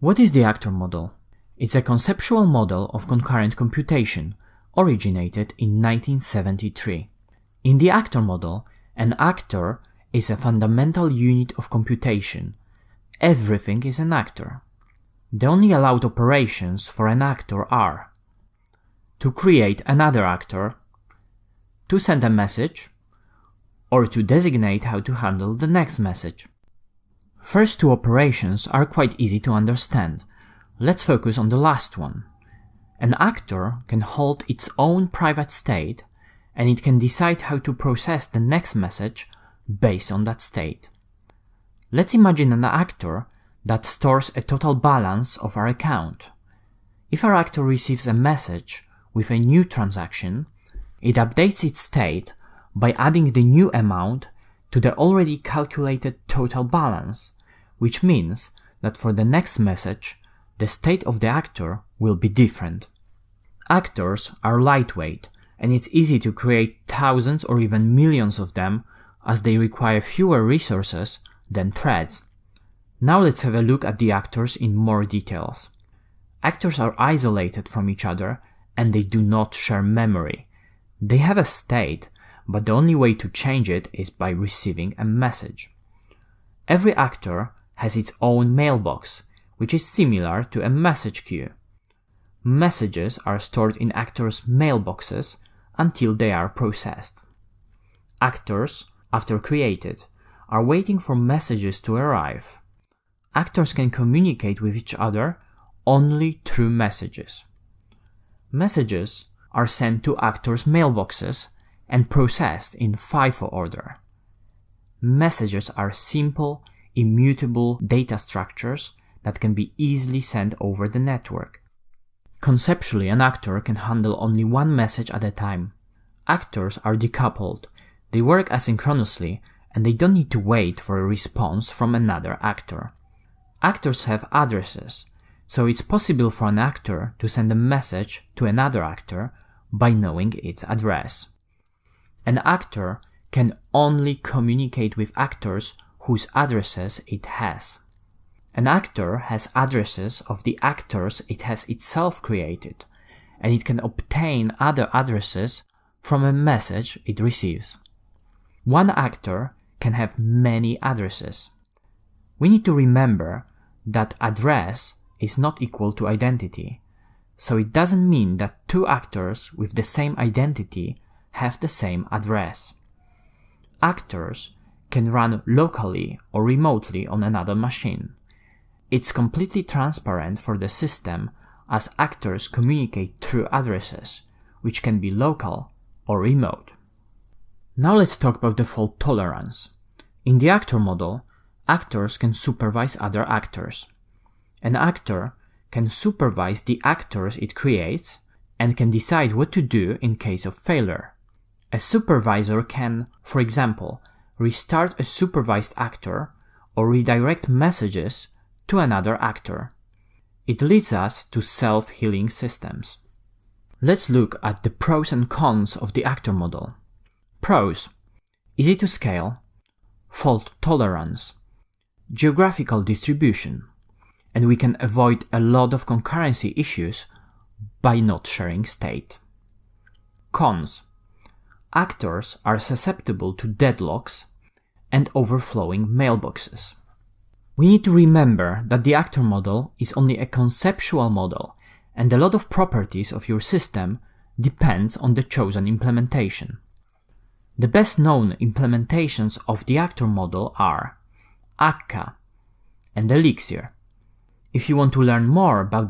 What is the actor model? It's a conceptual model of concurrent computation, originated in 1973. In the actor model, an actor is a fundamental unit of computation. Everything is an actor. The only allowed operations for an actor are to create another actor, to send a message, or to designate how to handle the next message. First two operations are quite easy to understand. Let's focus on the last one. An actor can hold its own private state, and it can decide how to process the next message based on that state. Let's imagine an actor that stores a total balance of our account. If our actor receives a message with a new transaction, it updates its state by adding the new amount to the already calculated total balance, which means that for the next message, the state of the actor will be different. Actors are lightweight, and it's easy to create thousands or even millions of them, as they require fewer resources than threads. Now let's have a look at the actors in more details. Actors are isolated from each other, and they do not share memory. They have a state, but the only way to change it is by receiving a message. Every actor has its own mailbox, which is similar to a message queue. Messages are stored in actors' mailboxes until they are processed. Actors, after created, are waiting for messages to arrive. Actors can communicate with each other only through messages. Messages are sent to actors' mailboxes and processed in FIFO order. Messages are simple, immutable data structures that can be easily sent over the network. Conceptually, an actor can handle only one message at a time. Actors are decoupled. They work asynchronously, and they don't need to wait for a response from another actor. Actors have addresses, so it's possible for an actor to send a message to another actor by knowing its address. An actor can only communicate with actors whose addresses it has. An actor has addresses of the actors it has itself created, and it can obtain other addresses from a message it receives. One actor can have many addresses. We need to remember that address is not equal to identity, so it doesn't mean that two actors with the same identity have the same address. Actors can run locally or remotely on another machine. It's completely transparent for the system as actors communicate through addresses, which can be local or remote. Now let's talk about the fault tolerance. In the actor model, actors can supervise other actors. An actor can supervise the actors it creates and can decide what to do in case of failure. A supervisor can, for example, restart a supervised actor or redirect messages to another actor. It leads us to self-healing systems. Let's look at the pros and cons of the actor model. Pros: easy to scale, fault tolerance, geographical distribution, and we can avoid a lot of concurrency issues by not sharing state. Cons: actors are susceptible to deadlocks and overflowing mailboxes. We need to remember that the actor model is only a conceptual model, and a lot of properties of your system depends on the chosen implementation. The best known implementations of the actor model are Akka and Elixir. If you want to learn more about